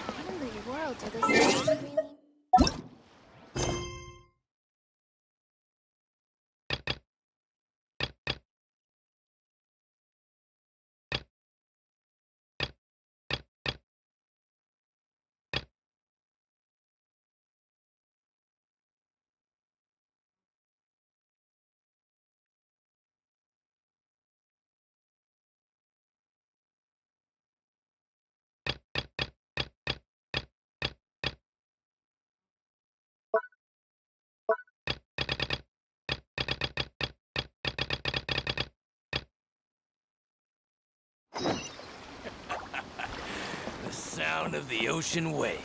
What in the world do those things really... The sound of the ocean waves.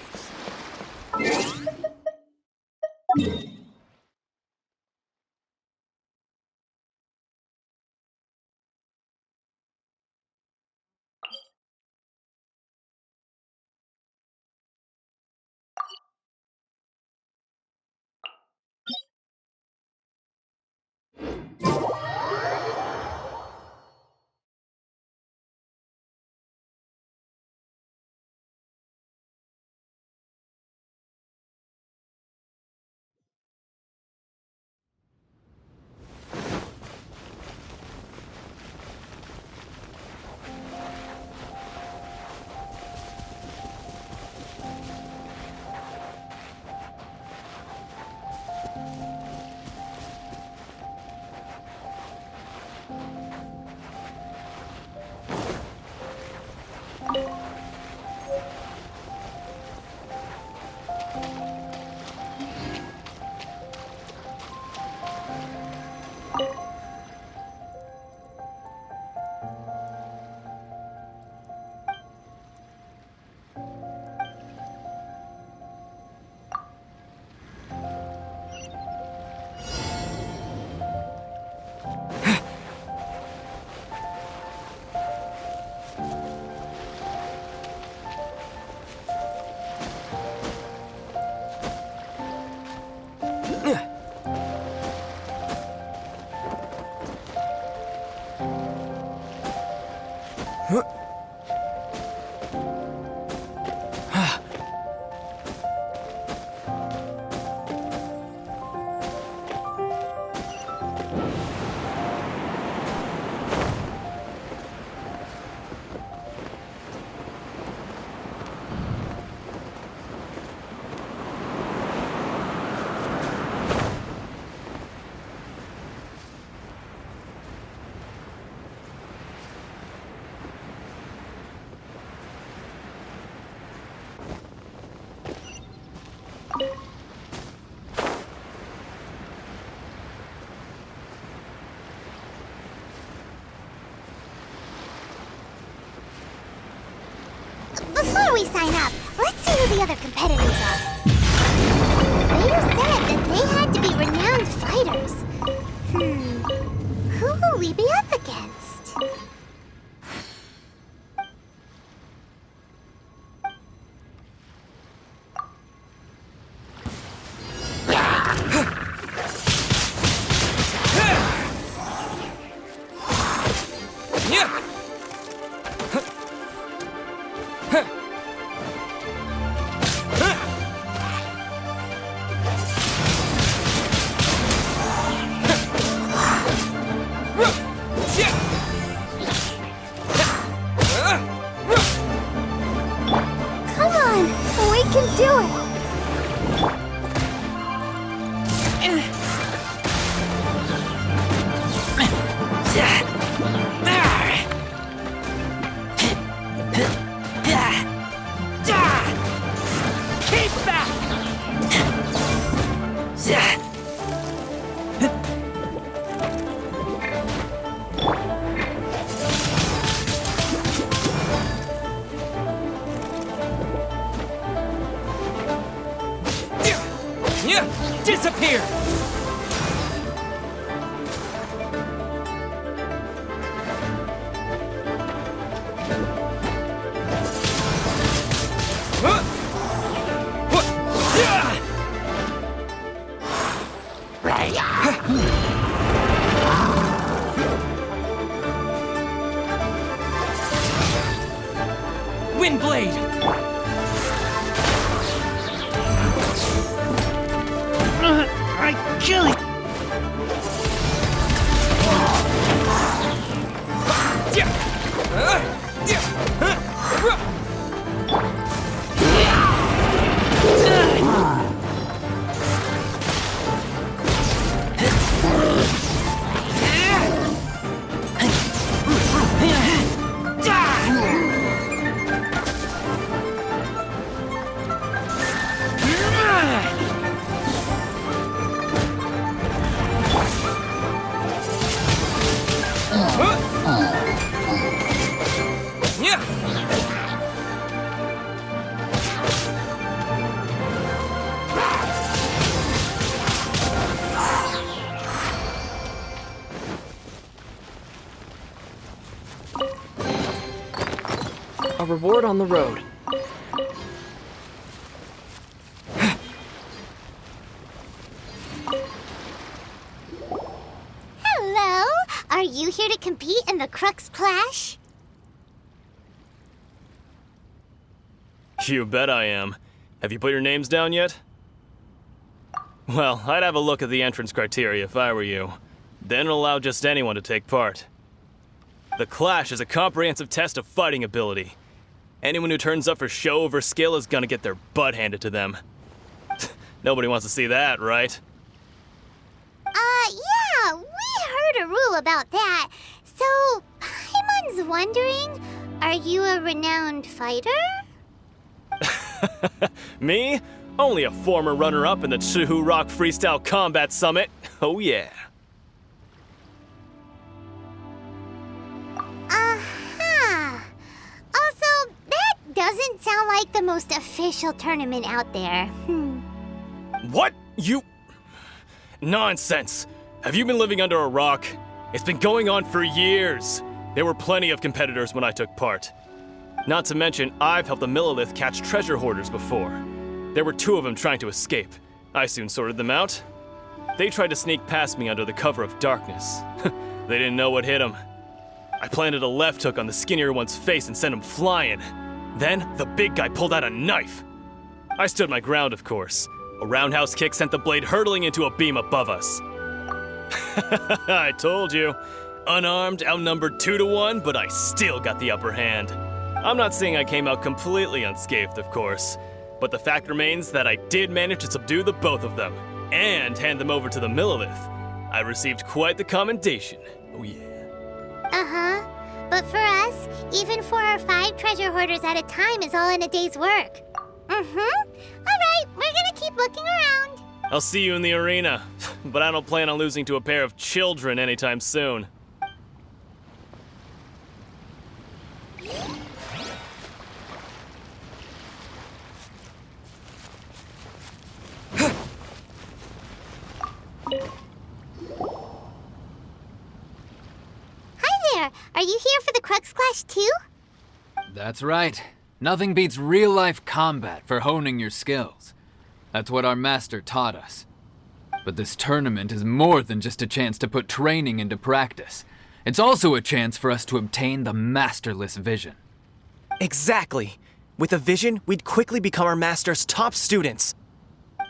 Before we sign up, let's see who the other competitors are. They said that they had to be renowned fighters. Who will we be up against? Yeah, disappear! Windblade! I kill it! A reward on the road. Hello? Are you here to compete in the Crux Clash? You bet I am. Have you put your names down yet? Well, I'd have a look at the entrance criteria if I were you. Then it'll allow just anyone to take part. The Clash is a comprehensive test of fighting ability. Anyone who turns up for show over skill is gonna get their butt handed to them. Nobody wants to see that, right? Yeah, we heard a rule about that. So, Paimon's wondering, are you a renowned fighter? Me? Only a former runner-up in the Chihu Rock Freestyle Combat Summit. Oh yeah. Uh-huh. Also, that doesn't sound like the most official tournament out there. What? You... Nonsense. Have you been living under a rock? It's been going on for years. There were plenty of competitors when I took part. Not to mention, I've helped the Millilith catch treasure hoarders before. There were 2 of them trying to escape. I soon sorted them out. They tried to sneak past me under the cover of darkness. They didn't know what hit them. I planted a left hook on the skinnier one's face and sent him flying. Then, the big guy pulled out a knife. I stood my ground, of course. A roundhouse kick sent the blade hurtling into a beam above us. I told you. Unarmed, outnumbered 2 to 1, but I still got the upper hand. I'm not saying I came out completely unscathed, of course, but the fact remains that I did manage to subdue the both of them, and hand them over to the Millilith. I received quite the commendation. Oh yeah. Uh-huh. But for us, even 4 or 5 treasure hoarders at a time is all in a day's work. Alright, we're gonna keep looking around. I'll see you in the arena, but I don't plan on losing to a pair of children anytime soon. Hi there, are you here for the Crux Clash too? That's right. Nothing beats real-life combat for honing your skills. That's what our master taught us. But this tournament is more than just a chance to put training into practice. It's also a chance for us to obtain the masterless vision. Exactly. With a vision, we'd quickly become our master's top students.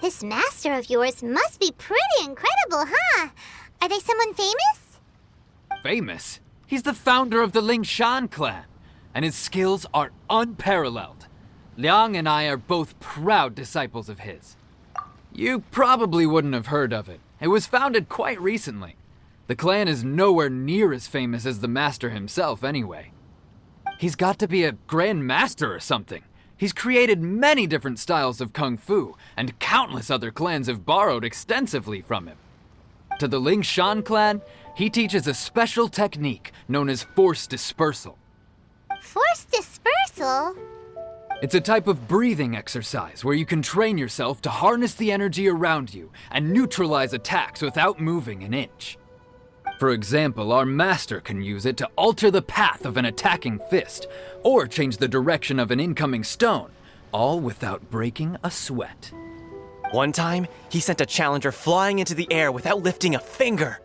This master of yours must be pretty incredible, huh? Are they someone famous? Famous? He's the founder of the Lingshan clan, and his skills are unparalleled. Liang and I are both proud disciples of his. You probably wouldn't have heard of it. It was founded quite recently. The clan is nowhere near as famous as the master himself anyway. He's got to be a grand master or something. He's created many different styles of kung fu, and countless other clans have borrowed extensively from him. To the Lingshan clan, he teaches a special technique known as force dispersal. Force dispersal? It's a type of breathing exercise where you can train yourself to harness the energy around you and neutralize attacks without moving an inch. For example, our master can use it to alter the path of an attacking fist, or change the direction of an incoming stone, all without breaking a sweat. One time, he sent a challenger flying into the air without lifting a finger.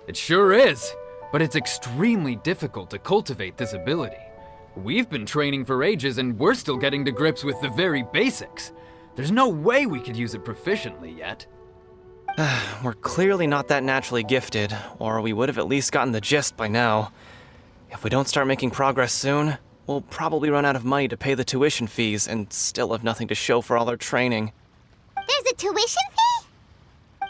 It sure is, but it's extremely difficult to cultivate this ability. We've been training for ages and we're still getting to grips with the very basics. There's no way we could use it proficiently yet. We're clearly not that naturally gifted, or we would have at least gotten the gist by now. If we don't start making progress soon, we'll probably run out of money to pay the tuition fees and still have nothing to show for all our training. There's a tuition fee?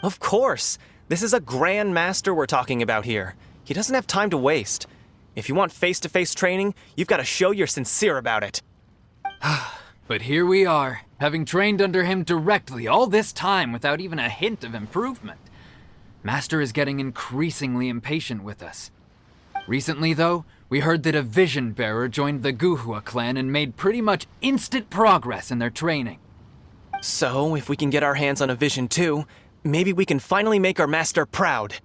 Of course! This is a Grand Master we're talking about here. He doesn't have time to waste. If you want face-to-face training, you've got to show you're sincere about it. But here we are, having trained under him directly all this time without even a hint of improvement. Master is getting increasingly impatient with us. Recently, though, we heard that a Vision Bearer joined the Guhua clan and made pretty much instant progress in their training. So, if we can get our hands on a Vision too, maybe we can finally make our master proud.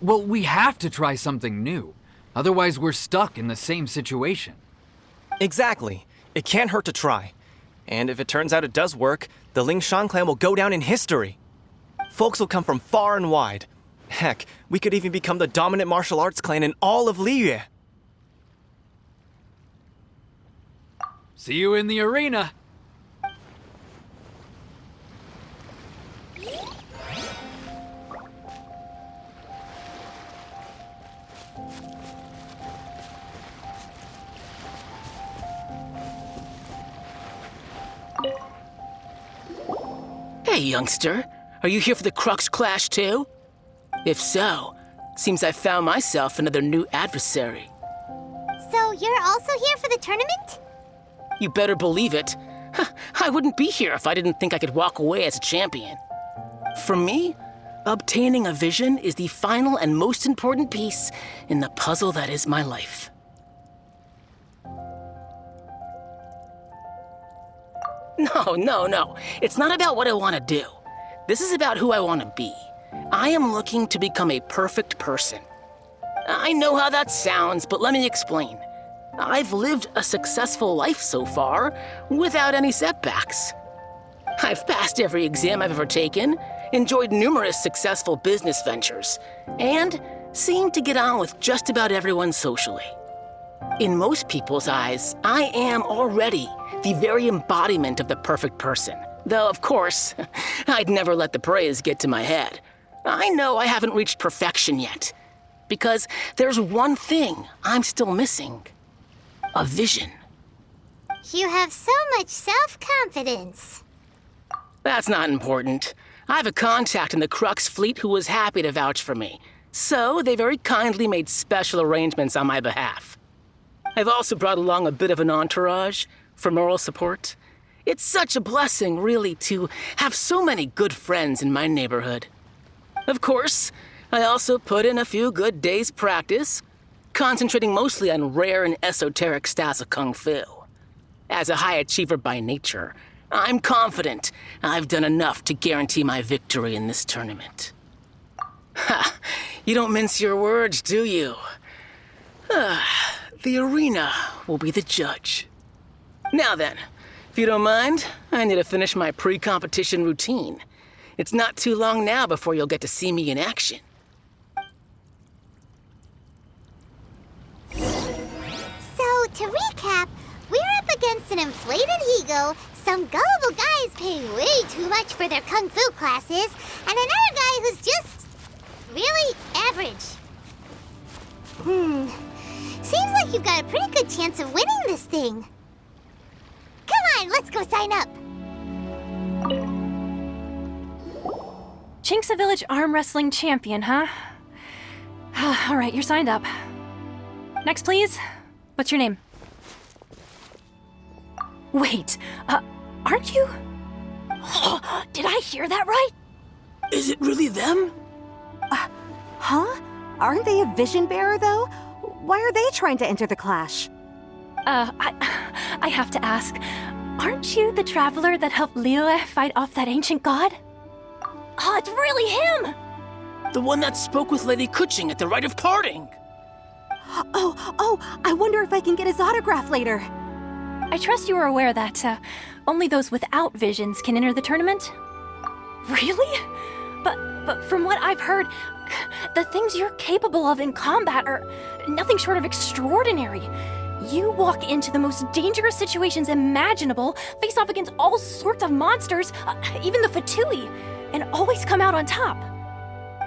Well, we have to try something new. Otherwise, we're stuck in the same situation. Exactly. It can't hurt to try. And if it turns out it does work, the Lingshan clan will go down in history. Folks will come from far and wide. Heck, we could even become the dominant martial arts clan in all of Liyue. See you in the arena! Hey, youngster. Are you here for the Crux Clash too? If so, seems I found myself another new adversary. So you're also here for the tournament? You better believe it. I wouldn't be here if I didn't think I could walk away as a champion. For me, obtaining a vision is the final and most important piece in the puzzle that is my life. No. It's not about what I want to do. This is about who I want to be. I am looking to become a perfect person. I know how that sounds, but let me explain. I've lived a successful life so far, without any setbacks. I've passed every exam I've ever taken, enjoyed numerous successful business ventures, and seem to get on with just about everyone socially. In most people's eyes, I am already the very embodiment of the perfect person. Though, of course, I'd never let the praise get to my head. I know I haven't reached perfection yet, because there's one thing I'm still missing. A vision. You have so much self-confidence. That's not important. I have a contact in the Crux fleet who was happy to vouch for me, so they very kindly made special arrangements on my behalf. I've also brought along a bit of an entourage for moral support. It's such a blessing, really, to have so many good friends in my neighborhood. Of course, I also put in a few good days' practice, concentrating mostly on rare and esoteric styles of Kung Fu. As a high achiever by nature, I'm confident I've done enough to guarantee my victory in this tournament. Ha! You don't mince your words, do you? The arena will be the judge. Now then, if you don't mind, I need to finish my pre-competition routine. It's not too long now before you'll get to see me in action. So, to recap, we're up against an inflated ego, some gullible guys paying way too much for their kung fu classes, and another guy who's just really average. Seems like you've got a pretty good chance of winning this thing. Come on, let's go sign up. Chinksa Village Arm Wrestling Champion, huh? All right, you're signed up. Next, please. What's your name? Wait, aren't you? Did I hear that right? Is it really them? Huh? Aren't they a vision bearer, though? Why are they trying to enter the clash? I have to ask, aren't you the traveler that helped Liyue fight off that ancient god? Oh, it's really him! The one that spoke with Lady Kuching at the rite of parting. Oh, I wonder if I can get his autograph later. I trust you are aware that only those without visions can enter the tournament? Really? But from what I've heard, the things you're capable of in combat are nothing short of extraordinary. You walk into the most dangerous situations imaginable, face off against all sorts of monsters, even the Fatui, and always come out on top.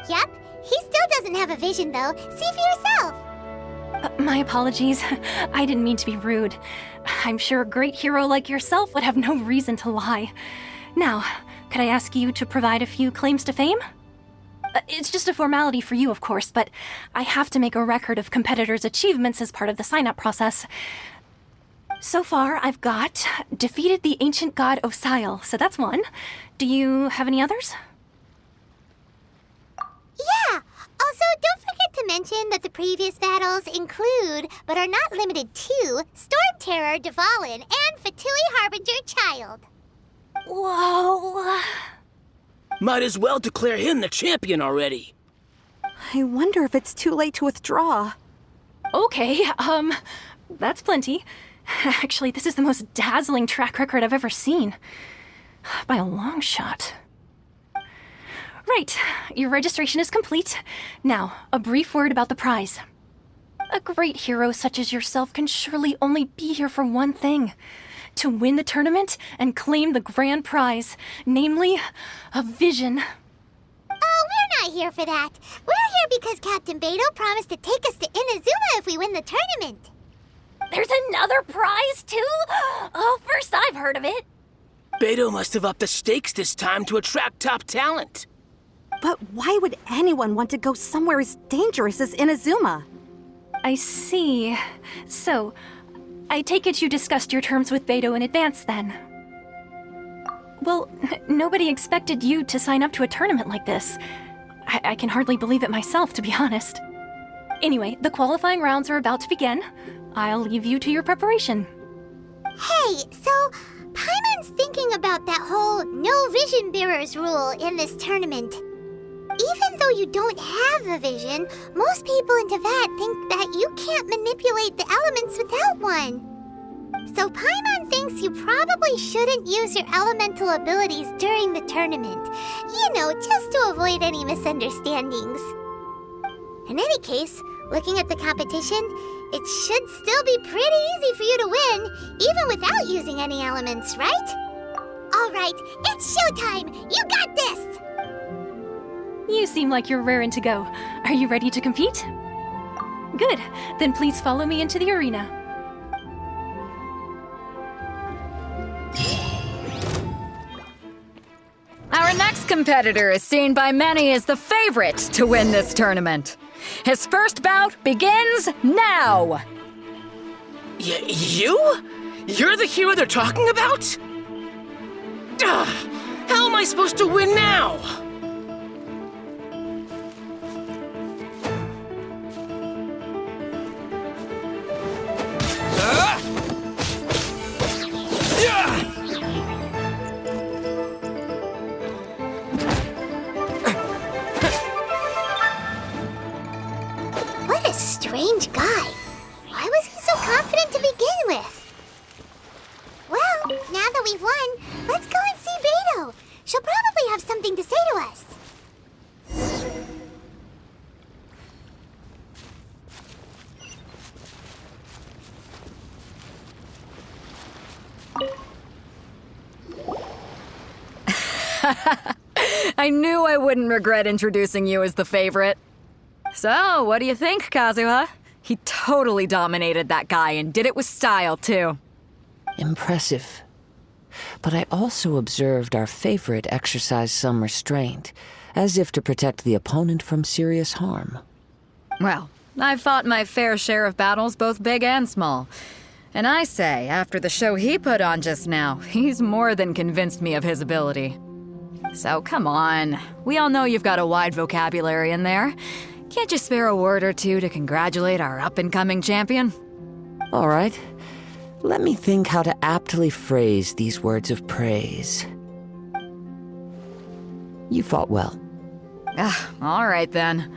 Yep, he still doesn't have a vision though. See for yourself. My apologies. I didn't mean to be rude. I'm sure a great hero like yourself would have no reason to lie. Now, could I ask you to provide a few claims to fame? It's just a formality for you, of course, but I have to make a record of competitors' achievements as part of the sign-up process. So far, I've got defeated the ancient god Osial, so that's one. Do you have any others? Yeah! Also, don't forget to mention that the previous battles include, but are not limited to, Storm Terror, Dvalin, and Fatui Harbinger Child. Whoa! Might as well declare him the champion already. I wonder if it's too late to withdraw. Okay, that's plenty. Actually, this is the most dazzling track record I've ever seen. By a long shot. Right, your registration is complete. Now, a brief word about the prize. A great hero such as yourself can surely only be here for one thing. To win the tournament and claim the grand prize, namely, a vision. Oh, we're not here for that. We're here because Captain Beto promised to take us to Inazuma if we win the tournament. There's another prize, too? Oh, first I've heard of it. Beto must have upped the stakes this time to attract top talent. But why would anyone want to go somewhere as dangerous as Inazuma? I see. So, I take it you discussed your terms with Beto in advance, then? Well, nobody expected you to sign up to a tournament like this. I can hardly believe it myself, to be honest. Anyway, the qualifying rounds are about to begin. I'll leave you to your preparation. Hey, so Paimon's thinking about that whole no vision bearers rule in this tournament. Even though you don't have a vision, most people in Teyvat think that you can't manipulate the elements without one. So Paimon thinks you probably shouldn't use your elemental abilities during the tournament. You know, just to avoid any misunderstandings. In any case, looking at the competition, it should still be pretty easy for you to win, even without using any elements, right? All right, it's showtime! You got this! You seem like you're raring to go. Are you ready to compete? Good. Then please follow me into the arena. Our next competitor is seen by many as the favorite to win this tournament. His first bout begins now! You? You're the hero they're talking about? Ugh, how am I supposed to win now? What a strange guy. Why was he so confident to begin with? Well, now that we've won, let's go and see Beto. She'll probably have something to say to us. I knew I wouldn't regret introducing you as the favorite. So, what do you think, Kazuha? He totally dominated that guy and did it with style, too. Impressive. But I also observed our favorite exercise some restraint, as if to protect the opponent from serious harm. Well, I've fought my fair share of battles, both big and small. And I say, after the show he put on just now, he's more than convinced me of his ability. So come on. We all know you've got a wide vocabulary in there. Can't you spare a word or two to congratulate our up-and-coming champion? All right. Let me think how to aptly phrase these words of praise. You fought well. All right then.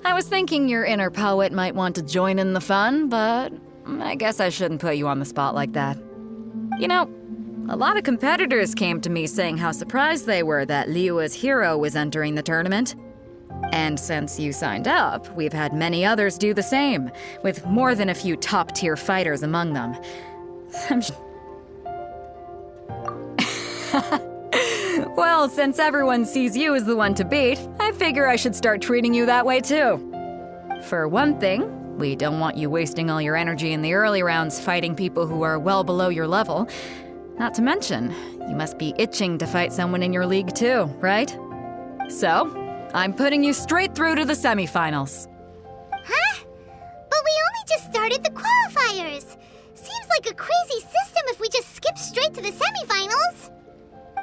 I was thinking your inner poet might want to join in the fun, but I guess I shouldn't put you on the spot like that. You know, a lot of competitors came to me saying how surprised they were that Liyue's hero was entering the tournament. And since you signed up, we've had many others do the same, with more than a few top-tier fighters among them. Well, since everyone sees you as the one to beat, I figure I should start treating you that way too. For one thing, we don't want you wasting all your energy in the early rounds fighting people who are well below your level. Not to mention, you must be itching to fight someone in your league too, right? So, I'm putting you straight through to the semifinals. Huh? But we only just started the qualifiers. Seems like a crazy system if we just skip straight to the semifinals.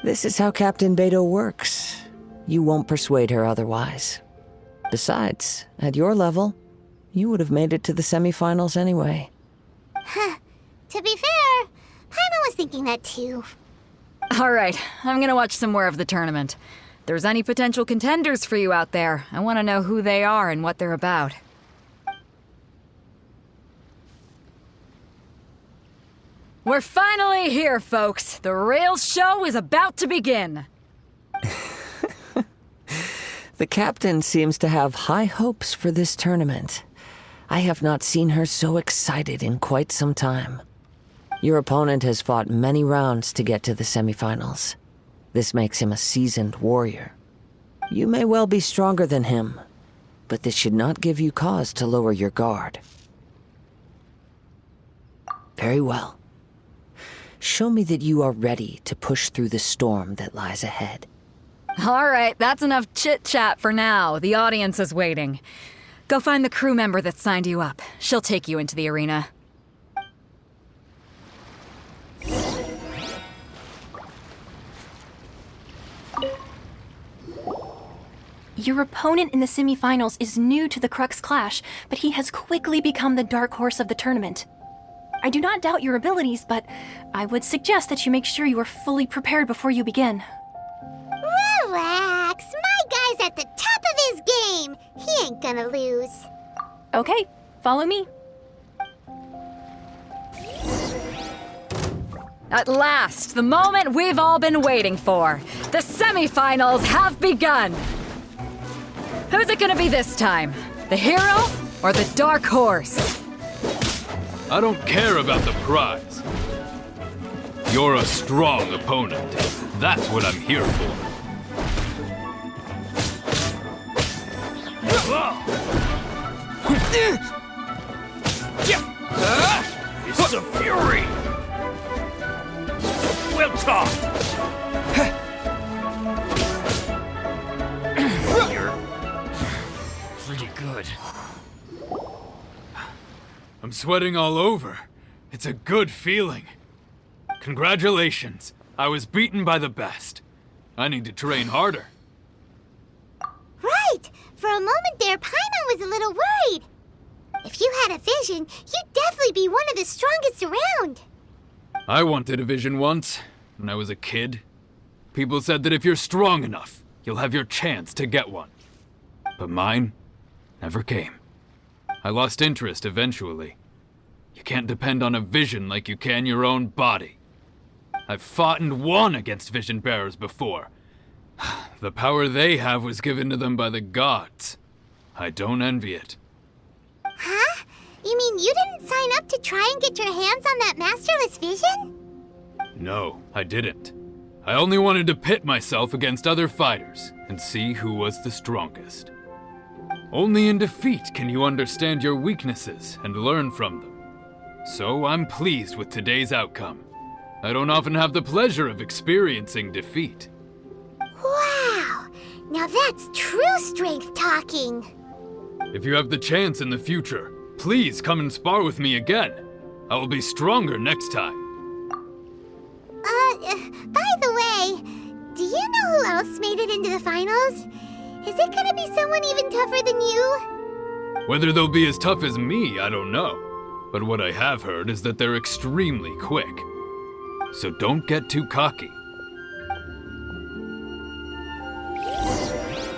This is how Captain Beto works. You won't persuade her otherwise. Besides, at your level, you would have made it to the semifinals anyway. Huh. To be fair, Paimon was thinking that too. All right, I'm gonna watch some more of the tournament. If there's any potential contenders for you out there, I want to know who they are and what they're about. We're finally here, folks. The real show is about to begin. The captain seems to have high hopes for this tournament. I have not seen her so excited in quite some time. Your opponent has fought many rounds to get to the semifinals. This makes him a seasoned warrior. You may well be stronger than him, but this should not give you cause to lower your guard. Very well. Show me that you are ready to push through the storm that lies ahead. All right, that's enough chit-chat for now. The audience is waiting. Go find the crew member that signed you up. She'll take you into the arena. Your opponent in the semifinals is new to the Crux Clash, but he has quickly become the dark horse of the tournament. I do not doubt your abilities, but I would suggest that you make sure you are fully prepared before you begin. Relax, my guy's at the top of his game. He ain't gonna lose. Okay, follow me. At last, the moment we've all been waiting for. The semifinals have begun. Who's it gonna be this time? The hero or the dark horse? I don't care about the prize. You're a strong opponent. That's what I'm here for. It's the fury! We'll talk! You're pretty good. I'm sweating all over. It's a good feeling. Congratulations. I was beaten by the best. I need to train harder. Right! For a moment there, Paimon was a little worried. If you had a vision, you'd definitely be one of the strongest around. I wanted a vision once, when I was a kid. People said that if you're strong enough, you'll have your chance to get one. But mine never came. I lost interest eventually. You can't depend on a vision like you can your own body. I've fought and won against vision bearers before. The power they have was given to them by the gods. I don't envy it. Huh? You mean you didn't sign up to try and get your hands on that masterless vision? No, I didn't. I only wanted to pit myself against other fighters and see who was the strongest. Only in defeat can you understand your weaknesses and learn from them. So I'm pleased with today's outcome. I don't often have the pleasure of experiencing defeat. Wow! Now that's true strength talking. If you have the chance in the future, please come and spar with me again. I will be stronger next time. By the way, do you know who else made it into the finals? Is it gonna be someone even tougher than you? Whether they'll be as tough as me, I don't know. But what I have heard is that they're extremely quick. So don't get too cocky.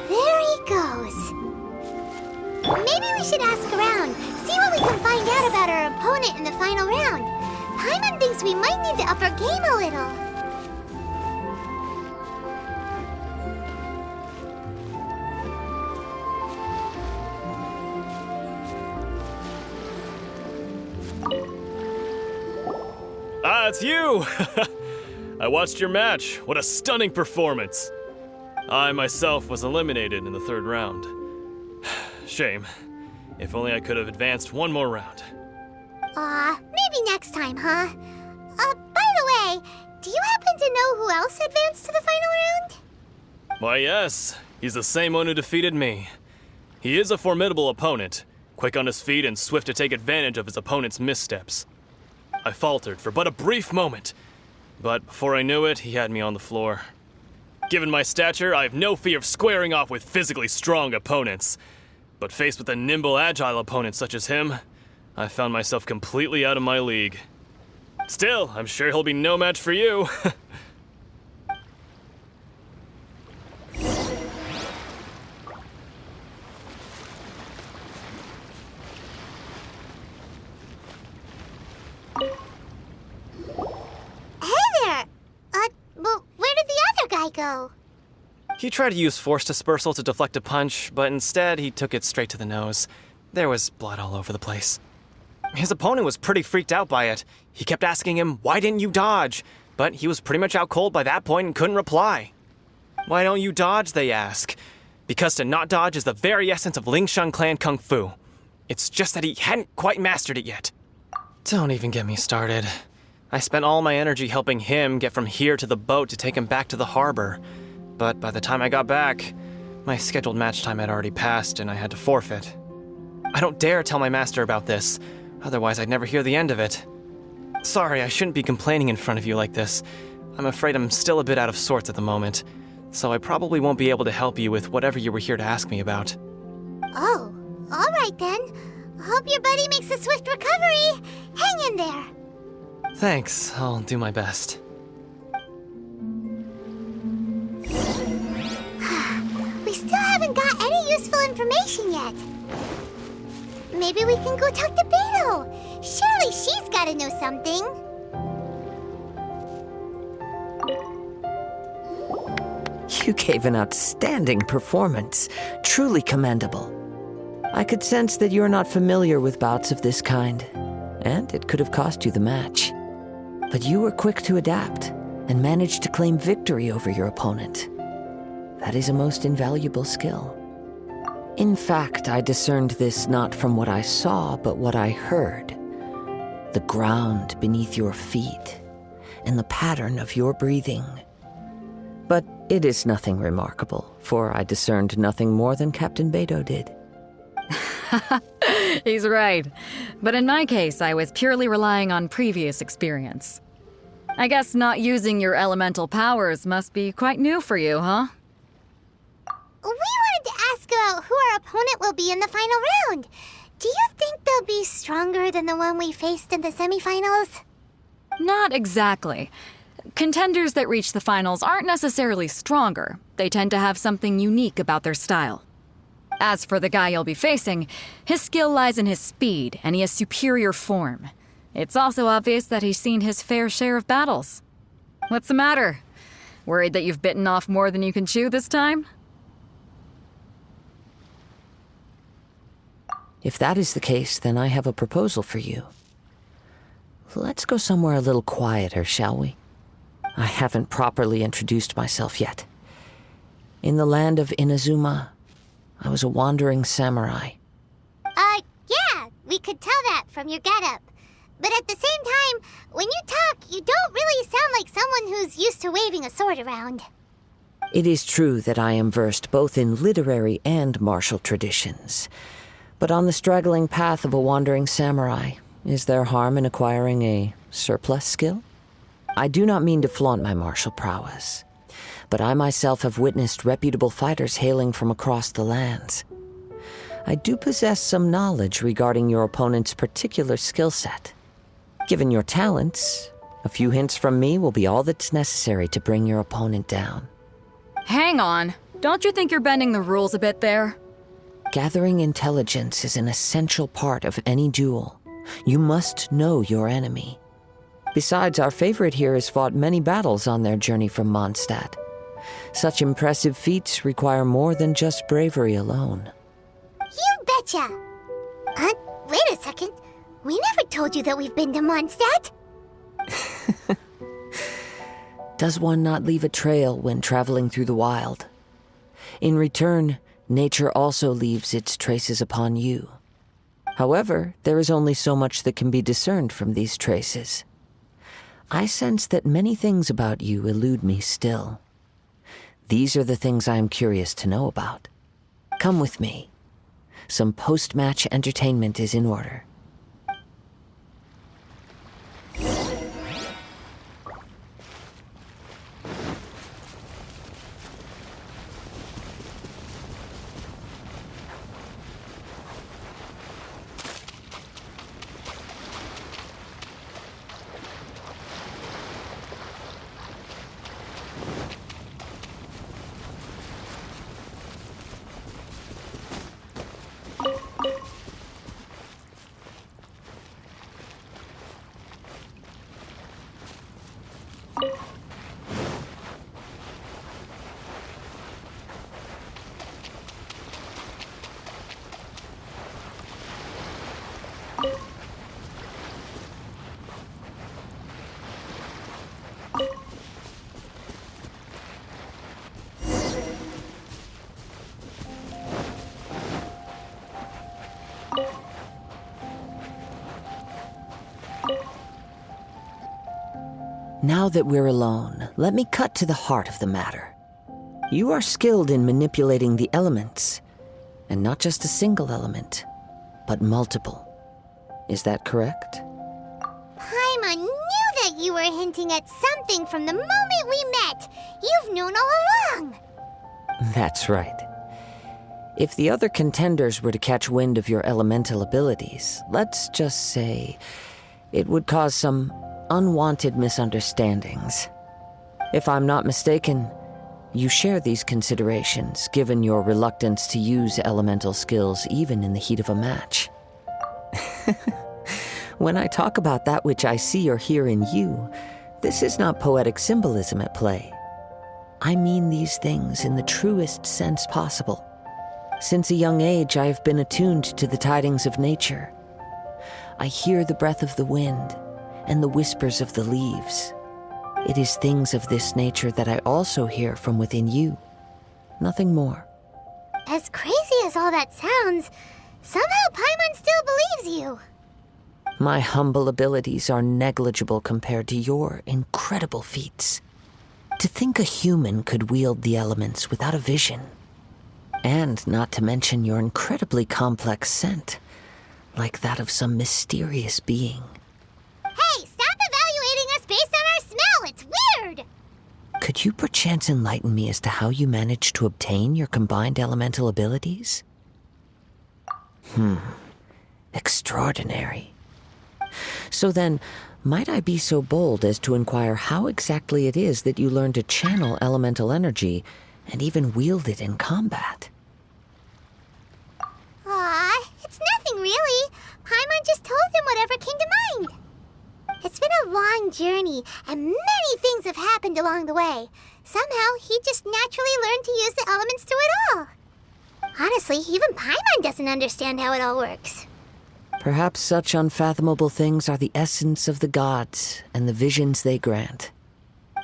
There he goes. Maybe we should ask around, see what we can find out about our opponent in the final round. Paimon thinks we might need to up our game a little. Ah, it's you! I watched your match. What a stunning performance. I myself was eliminated in the third round. Shame. If only I could have advanced one more round. Maybe next time, huh? By the way, do you happen to know who else advanced to the final round? Why, yes. He's the same one who defeated me. He is a formidable opponent, quick on his feet and swift to take advantage of his opponent's missteps. I faltered for but a brief moment, but before I knew it, he had me on the floor. Given my stature, I have no fear of squaring off with physically strong opponents. But faced with a nimble, agile opponent such as him, I found myself completely out of my league. Still, I'm sure he'll be no match for you. Well, where did the other guy go? He tried to use force dispersal to deflect a punch, but instead he took it straight to the nose. There was blood all over the place. His opponent was pretty freaked out by it. He kept asking him, "Why didn't you dodge?" But he was pretty much out cold by that point and couldn't reply. "Why don't you dodge?" they ask. Because to not dodge is the very essence of Lingshan clan kung fu. It's just that he hadn't quite mastered it yet. Don't even get me started. I spent all my energy helping him get from here to the boat to take him back to the harbor. But by the time I got back, my scheduled match time had already passed and I had to forfeit. I don't dare tell my master about this, otherwise I'd never hear the end of it. Sorry, I shouldn't be complaining in front of you like this. I'm afraid I'm still a bit out of sorts at the moment, so I probably won't be able to help you with whatever you were here to ask me about. Oh, all right then. Hope your buddy makes a swift recovery. Hang in there. Thanks, I'll do my best. We still haven't got any useful information yet. Maybe we can go talk to Beto. Surely she's gotta know something. You gave an outstanding performance. Truly commendable. I could sense that you're not familiar with bouts of this kind, and it could have cost you the match. But you were quick to adapt and managed to claim victory over your opponent. That is a most invaluable skill. In fact, I discerned this not from what I saw, but what I heard. The ground beneath your feet and the pattern of your breathing. But it is nothing remarkable, for I discerned nothing more than Captain Beto did. He's right. But in my case, I was purely relying on previous experience. I guess not using your elemental powers must be quite new for you, huh? We wanted to ask about who our opponent will be in the final round. Do you think they'll be stronger than the one we faced in the semifinals? Not exactly. Contenders that reach the finals aren't necessarily stronger. They tend to have something unique about their style. As for the guy you'll be facing, his skill lies in his speed, and he has superior form. It's also obvious that he's seen his fair share of battles. What's the matter? Worried that you've bitten off more than you can chew this time? If that is the case, then I have a proposal for you. Let's go somewhere a little quieter, shall we? I haven't properly introduced myself yet. In the land of Inazuma, I was a wandering samurai. Yeah, we could tell that from your getup. But at the same time, when you talk, you don't really sound like someone who's used to waving a sword around. It is true that I am versed both in literary and martial traditions. But on the straggling path of a wandering samurai, is there harm in acquiring a surplus skill? I do not mean to flaunt my martial prowess, but I myself have witnessed reputable fighters hailing from across the lands. I do possess some knowledge regarding your opponent's particular skill set. Given your talents, a few hints from me will be all that's necessary to bring your opponent down. Hang on. Don't you think you're bending the rules a bit there? Gathering intelligence is an essential part of any duel. You must know your enemy. Besides, our favorite here has fought many battles on their journey from Mondstadt. Such impressive feats require more than just bravery alone. You betcha! Wait a second. We never told you that we've been to Mondstadt. Does one not leave a trail when traveling through the wild? In return, nature also leaves its traces upon you. However, there is only so much that can be discerned from these traces. I sense that many things about you elude me still. These are the things I am curious to know about. Come with me. Some post-match entertainment is in order. Now that we're alone, let me cut to the heart of the matter. You are skilled in manipulating the elements, and not just a single element, but multiple. Is that correct? Paimon knew that you were hinting at something from the moment we met. You've known all along. That's right. If the other contenders were to catch wind of your elemental abilities, let's just say it would cause some unwanted misunderstandings. If I'm not mistaken, you share these considerations, given your reluctance to use elemental skills even in the heat of a match. When I talk about that which I see or hear in you, this is not poetic symbolism at play. I mean these things in the truest sense possible. Since a young age, I have been attuned to the tidings of nature. I hear the breath of the wind and the whispers of the leaves. It is things of this nature that I also hear from within you. Nothing more. As crazy as all that sounds, somehow Paimon still believes you. My humble abilities are negligible compared to your incredible feats. To think a human could wield the elements without a vision. And not to mention your incredibly complex scent, like that of some mysterious being. Hey, stop evaluating us based on our smell! It's weird! Could you perchance enlighten me as to how you managed to obtain your combined elemental abilities? Extraordinary. So then, might I be so bold as to inquire how exactly it is that you learned to channel elemental energy and even wield it in combat? Aw, it's nothing really. Paimon just told him whatever came to mind. It's been a long journey, and many things have happened along the way. Somehow, he just naturally learned to use the elements through it all. Honestly, even Paimon doesn't understand how it all works. Perhaps such unfathomable things are the essence of the gods and the visions they grant.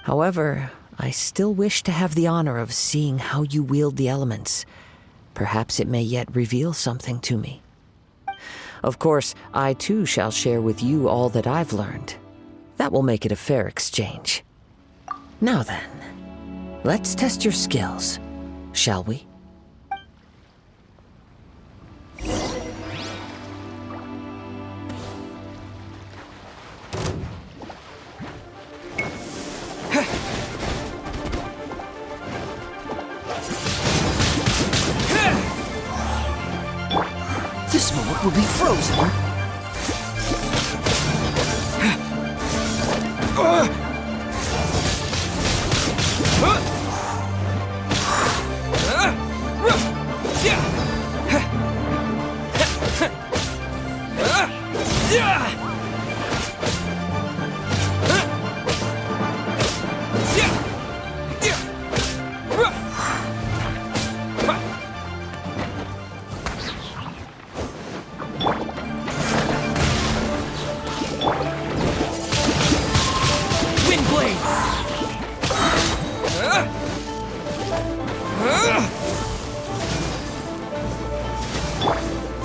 However, I still wish to have the honor of seeing how you wield the elements. Perhaps it may yet reveal something to me. Of course, I too shall share with you all that I've learned. That will make it a fair exchange. Now then, let's test your skills, shall we? This moment will be frozen.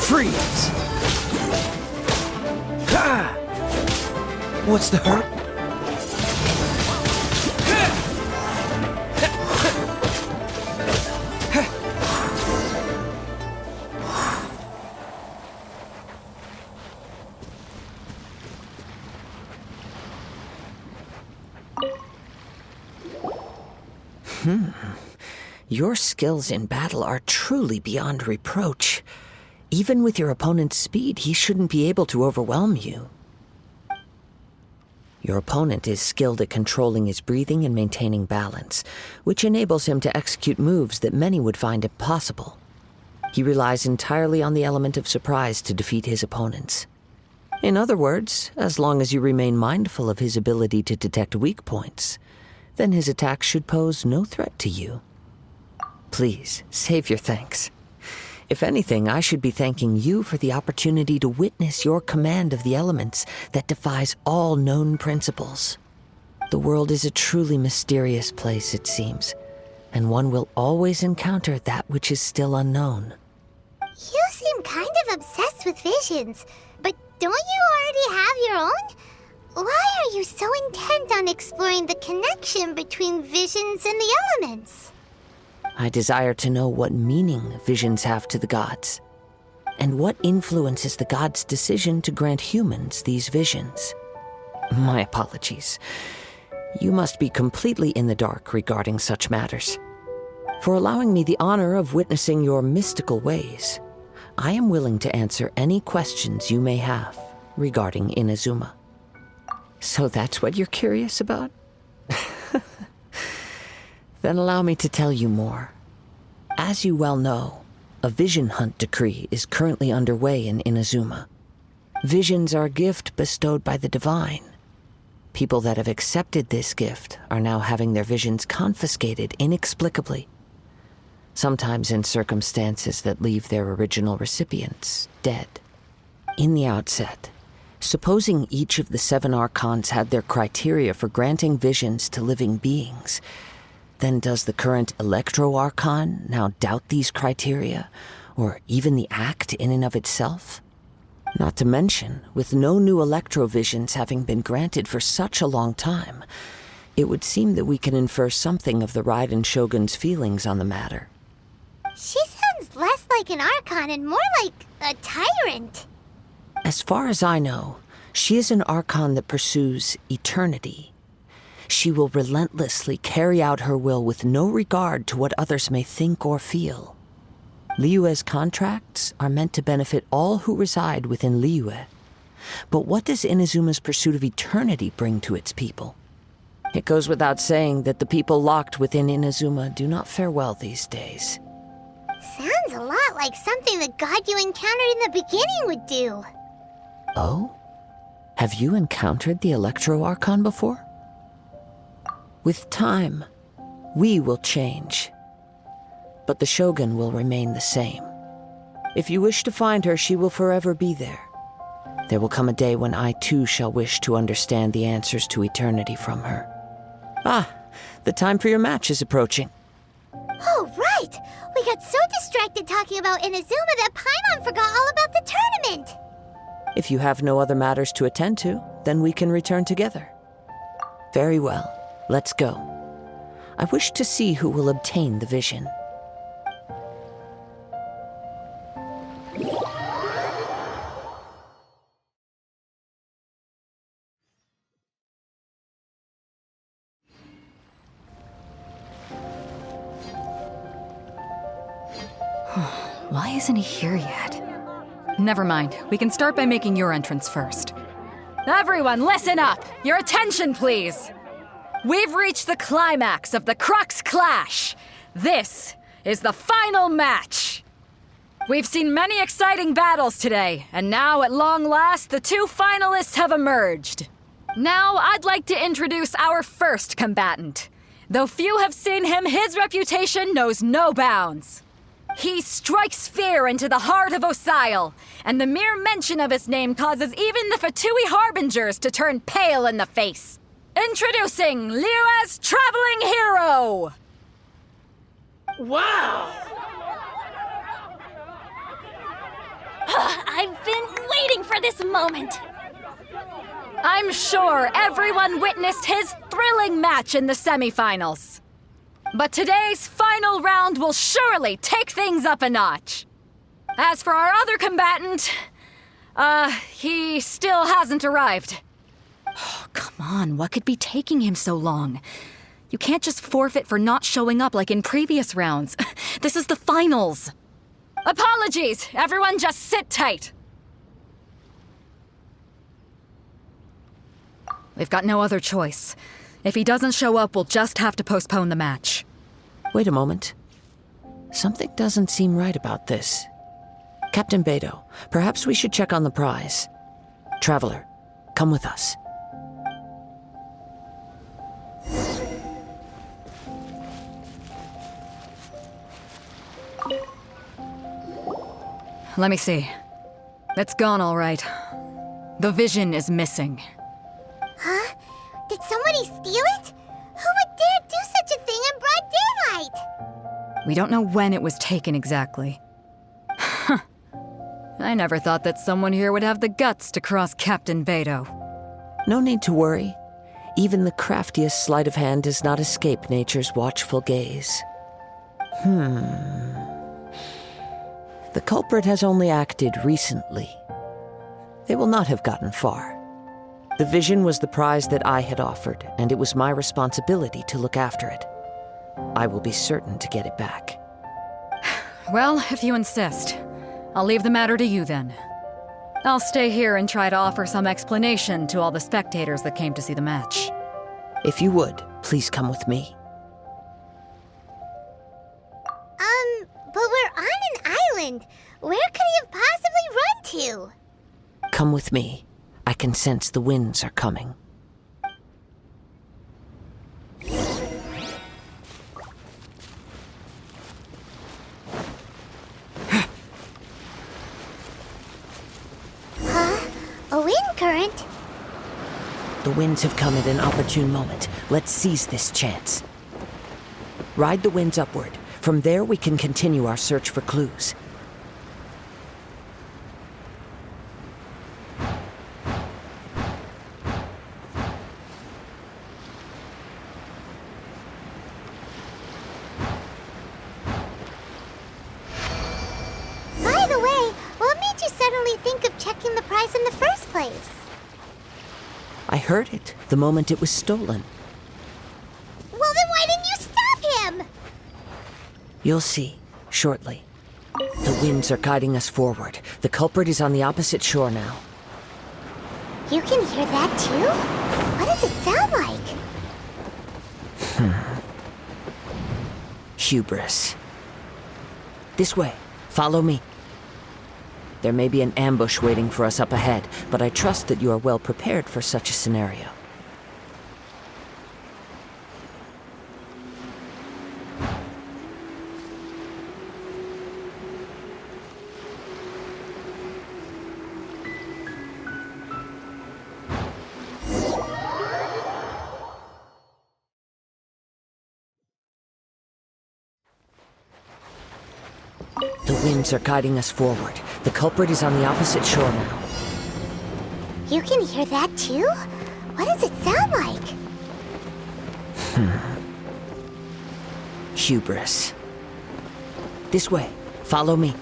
Freeze! Ha! What's the hurt? Your skills in battle are truly beyond reproach. Even with your opponent's speed, he shouldn't be able to overwhelm you. Your opponent is skilled at controlling his breathing and maintaining balance, which enables him to execute moves that many would find impossible. He relies entirely on the element of surprise to defeat his opponents. In other words, as long as you remain mindful of his ability to detect weak points, then his attacks should pose no threat to you. Please, save your thanks. If anything, I should be thanking you for the opportunity to witness your command of the elements that defies all known principles. The world is a truly mysterious place, it seems, and one will always encounter that which is still unknown. You seem kind of obsessed with visions, but don't you already have your own? Why are you so intent on exploring the connection between visions and the elements? I desire to know what meaning visions have to the gods, and what influences the gods' decision to grant humans these visions. My apologies. You must be completely in the dark regarding such matters. For allowing me the honor of witnessing your mystical ways, I am willing to answer any questions you may have regarding Inazuma. So that's what you're curious about? Then allow me to tell you more. As you well know, a vision hunt decree is currently underway in Inazuma. Visions are a gift bestowed by the divine. People that have accepted this gift are now having their visions confiscated inexplicably, sometimes in circumstances that leave their original recipients dead. In the outset, supposing each of the 7 archons had their criteria for granting visions to living beings, then does the current Electro-Archon now doubt these criteria, or even the act in and of itself? Not to mention, with no new Electro-Visions having been granted for such a long time, it would seem that we can infer something of the Raiden Shogun's feelings on the matter. She sounds less like an Archon and more like a tyrant. As far as I know, she is an Archon that pursues eternity. She will relentlessly carry out her will with no regard to what others may think or feel. Liyue's contracts are meant to benefit all who reside within Liyue. But what does Inazuma's pursuit of eternity bring to its people? It goes without saying that the people locked within Inazuma do not fare well these days. Sounds a lot like something the god you encountered in the beginning would do. Oh? Have you encountered the Electro-Archon before? With time, we will change. But the Shogun will remain the same. If you wish to find her, she will forever be there. There will come a day when I too shall wish to understand the answers to eternity from her. Ah, the time for your match is approaching. Oh, right! We got so distracted talking about Inazuma that Paimon forgot all about the tournament! If you have no other matters to attend to, then we can return together. Very well. Let's go. I wish to see who will obtain the vision. Why isn't he here yet? Never mind. We can start by making your entrance first. Everyone, listen up! Your attention, please! We've reached the climax of the Crux Clash! This is the final match! We've seen many exciting battles today, and now, at long last, the two finalists have emerged. Now, I'd like to introduce our first combatant. Though few have seen him, his reputation knows no bounds. He strikes fear into the heart of Osile, and the mere mention of his name causes even the Fatui Harbingers to turn pale in the face. Introducing Liyue's Traveling Hero! Wow! I've been waiting for this moment. I'm sure everyone witnessed his thrilling match in the semifinals. But today's final round will surely take things up a notch. As for our other combatant, he still hasn't arrived. Oh, come on, what could be taking him so long? You can't just forfeit for not showing up like in previous rounds. This is the finals. Apologies, everyone just sit tight. We've got no other choice. If he doesn't show up, we'll just have to postpone the match. Wait a moment. Something doesn't seem right about this. Captain Beto, perhaps we should check on the prize. Traveler, come with us. Let me see. It's gone all right. The vision is missing. Huh? Did somebody steal it? Who would dare do such a thing in broad daylight? We don't know when it was taken exactly. I never thought that someone here would have the guts to cross Captain Beto. No need to worry. Even the craftiest sleight of hand does not escape nature's watchful gaze. The culprit has only acted recently. They will not have gotten far. The vision was the prize that I had offered, and it was my responsibility to look after it. I will be certain to get it back. Well, if you insist, I'll leave the matter to you then. I'll stay here and try to offer some explanation to all the spectators that came to see the match. If you would, please come with me. But we're on an island. Where could he have possibly run to? Come with me. I can sense the winds are coming. A wind current? The winds have come at an opportune moment. Let's seize this chance. Ride the winds upward. From there, we can continue our search for clues. By the way, what made you suddenly think of checking the prize in the first place? I heard it the moment it was stolen. Well, then why didn't you stop him? You'll see, shortly. The winds are guiding us forward. The culprit is on the opposite shore now. You can hear that too? What does it sound like? Hubris. This way. Follow me. There may be an ambush waiting for us up ahead, but I trust that you are well prepared for such a scenario. The winds are guiding us forward. The culprit is on the opposite shore now. You can hear that too? What does it sound like? Hubris. This way. Follow me.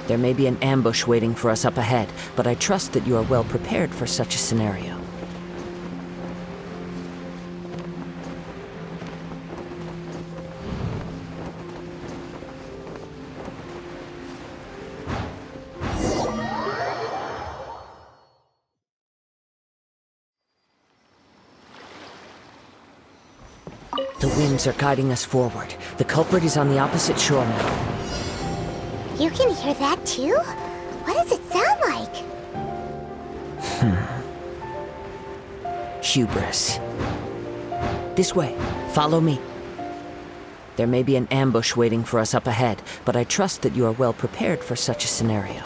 There may be an ambush waiting for us up ahead, but I trust that you are well prepared for such a scenario. winds are guiding us forward. The culprit is on the opposite shore now. You can hear that too? What does it sound like? Hubris. This way. Follow me. There may be an ambush waiting for us up ahead, but I trust that you are well prepared for such a scenario.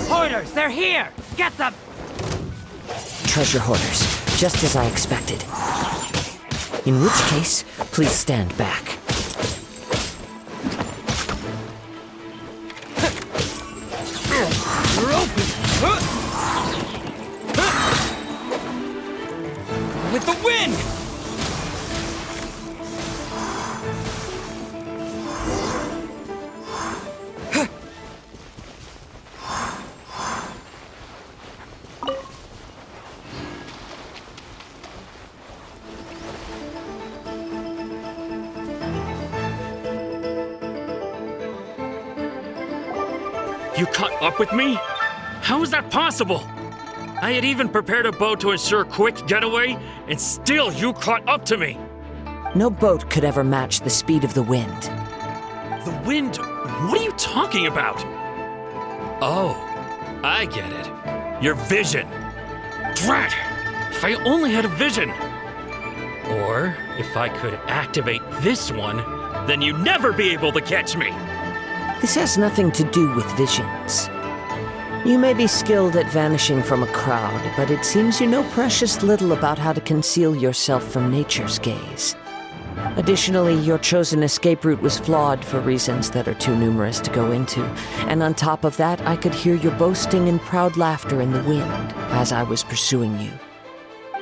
Hoarders, they're here! Get them! Treasure hoarders, just as I expected. In which case, please stand back. You're open! With the wind! You caught up with me? How is that possible? I had even prepared a boat to ensure a quick getaway, and still you caught up to me. No boat could ever match the speed of the wind. The wind? What are you talking about? Oh, I get it. Your vision. Drat! If I only had a vision. Or if I could activate this one, then you'd never be able to catch me. This has nothing to do with visions. You may be skilled at vanishing from a crowd, but it seems you know precious little about how to conceal yourself from nature's gaze. Additionally, your chosen escape route was flawed for reasons that are too numerous to go into, and on top of that, I could hear your boasting and proud laughter in the wind as I was pursuing you.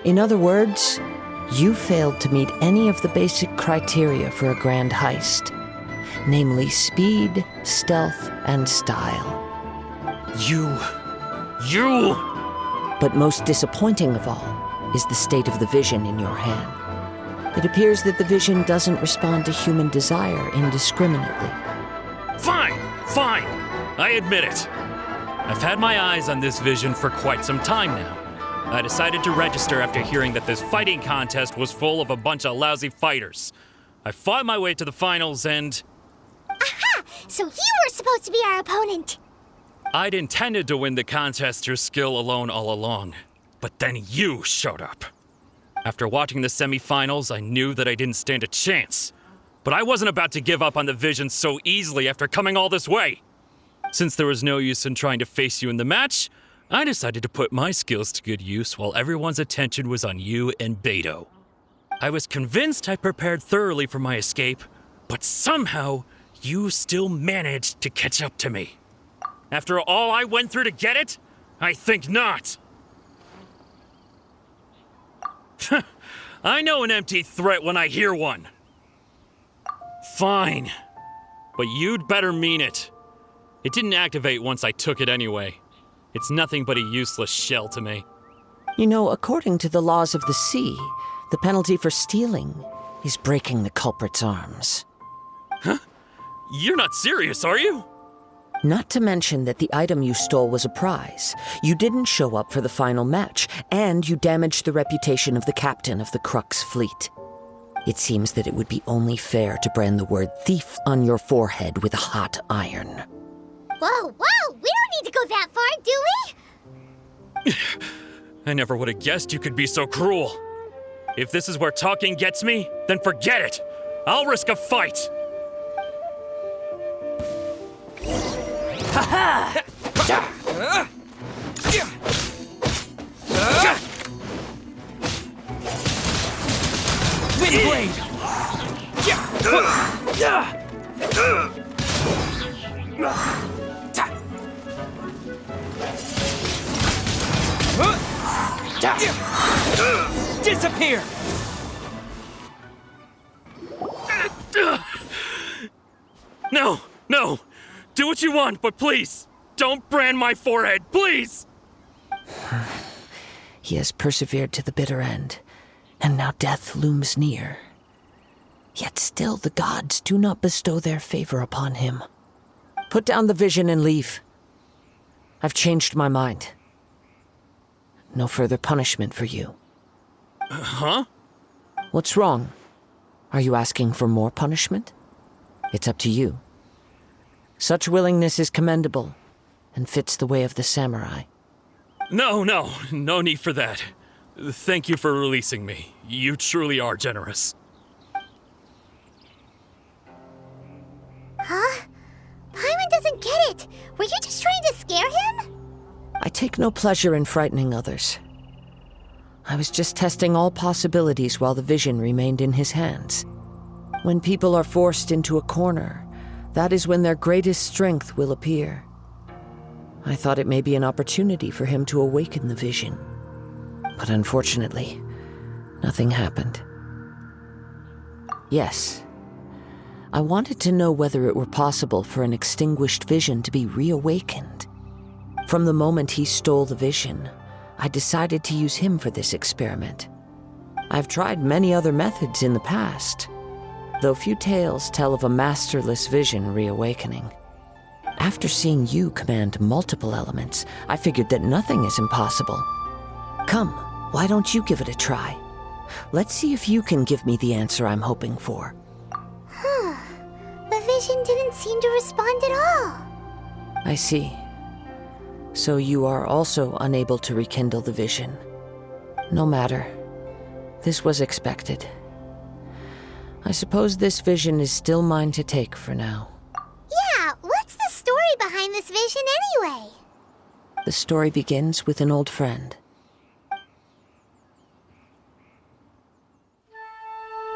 In other words, you failed to meet any of the basic criteria for a grand heist. Namely speed, stealth, and style. You... But most disappointing of all is the state of the vision in your hand. It appears that the vision doesn't respond to human desire indiscriminately. Fine! I admit it. I've had my eyes on this vision for quite some time now. I decided to register after hearing that this fighting contest was full of a bunch of lousy fighters. I fought my way to the finals and... Aha! So you were supposed to be our opponent! I'd intended to win the contest through skill alone all along, but then you showed up. After watching the semifinals, I knew that I didn't stand a chance. But I wasn't about to give up on the vision so easily after coming all this way. Since there was no use in trying to face you in the match, I decided to put my skills to good use while everyone's attention was on you and Beto. I was convinced I prepared thoroughly for my escape, but somehow you still managed to catch up to me. After all I went through to get it? I think not. I know an empty threat when I hear one. Fine. But you'd better mean it. It didn't activate once I took it anyway. It's nothing but a useless shell to me. You know, according to the laws of the sea, the penalty for stealing is breaking the culprit's arms. Huh? You're not serious, are you? Not to mention that the item you stole was a prize. You didn't show up for the final match, and you damaged the reputation of the captain of the Crux fleet. It seems that it would be only fair to brand the word thief on your forehead with a hot iron. Whoa, we don't need to go that far, do we? I never would have guessed you could be so cruel. If this is where talking gets me, then forget it. I'll risk a fight. Ha-ha! Windblade! Disappear! No! Do what you want, but please, don't brand my forehead, please! He has persevered to the bitter end, and now death looms near. Yet still the gods do not bestow their favor upon him. Put down the vision and leave. I've changed my mind. No further punishment for you. Huh? What's wrong? Are you asking for more punishment? It's up to you. Such willingness is commendable and fits the way of the samurai. No need for that. Thank you for releasing me. You truly are generous. Huh? Paimon doesn't get it. Were you just trying to scare him? I take no pleasure in frightening others. I was just testing all possibilities while the vision remained in his hands. When people are forced into a corner, that is when their greatest strength will appear. I thought it may be an opportunity for him to awaken the vision. But unfortunately, nothing happened. Yes, I wanted to know whether it were possible for an extinguished vision to be reawakened. From the moment he stole the vision, I decided to use him for this experiment. I've tried many other methods in the past, though few tales tell of a masterless vision reawakening. After seeing you command multiple elements, I figured that nothing is impossible. Come, why don't you give it a try? Let's see if you can give me the answer I'm hoping for. The vision didn't seem to respond at all. I see. So you are also unable to rekindle the vision. No matter. This was expected. I suppose this vision is still mine to take for now. Yeah, what's the story behind this vision anyway? The story begins with an old friend.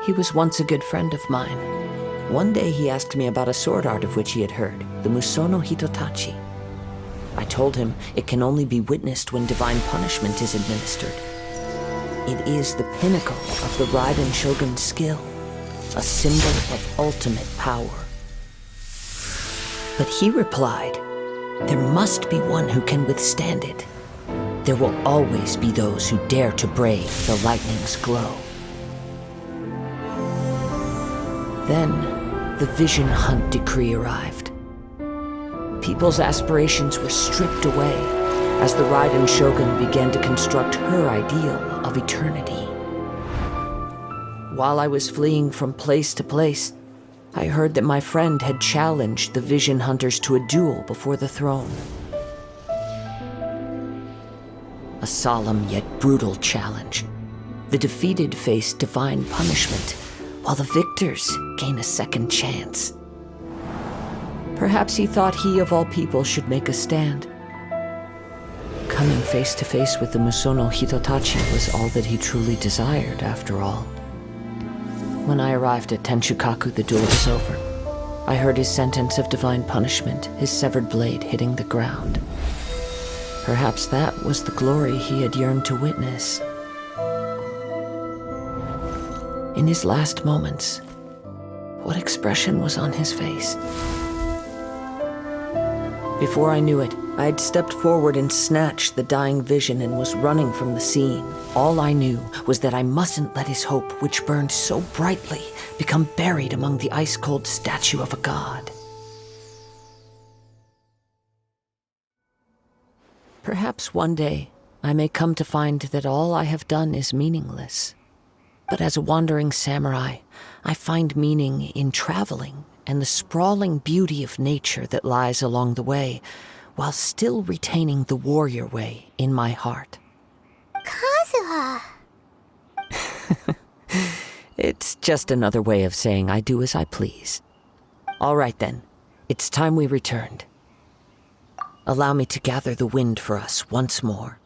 He was once a good friend of mine. One day he asked me about a sword art of which he had heard, the Musono Hitotachi. I told him it can only be witnessed when divine punishment is administered. It is the pinnacle of the Raiden Shogun's skill, a symbol of ultimate power. But he replied, there must be one who can withstand it. There will always be those who dare to brave the lightning's glow. Then, the Vision Hunt decree arrived. People's aspirations were stripped away as the Raiden Shogun began to construct her ideal of eternity. While I was fleeing from place to place, I heard that my friend had challenged the Vision Hunters to a duel before the throne. A solemn yet brutal challenge. The defeated face divine punishment, while the victors gain a second chance. Perhaps he thought he of all people should make a stand. Coming face to face with the Musono Hitotachi was all that he truly desired, after all. When I arrived at Tenshukaku, the duel was over. I heard his sentence of divine punishment, his severed blade hitting the ground. Perhaps that was the glory he had yearned to witness. In his last moments, what expression was on his face? Before I knew it, I had stepped forward and snatched the dying vision and was running from the scene. All I knew was that I mustn't let his hope, which burned so brightly, become buried among the ice-cold statue of a god. Perhaps one day I may come to find that all I have done is meaningless. But as a wandering samurai, I find meaning in traveling and the sprawling beauty of nature that lies along the way, while still retaining the warrior way in my heart. Kazuha! It's just another way of saying I do as I please. All right then, it's time we returned. Allow me to gather the wind for us once more.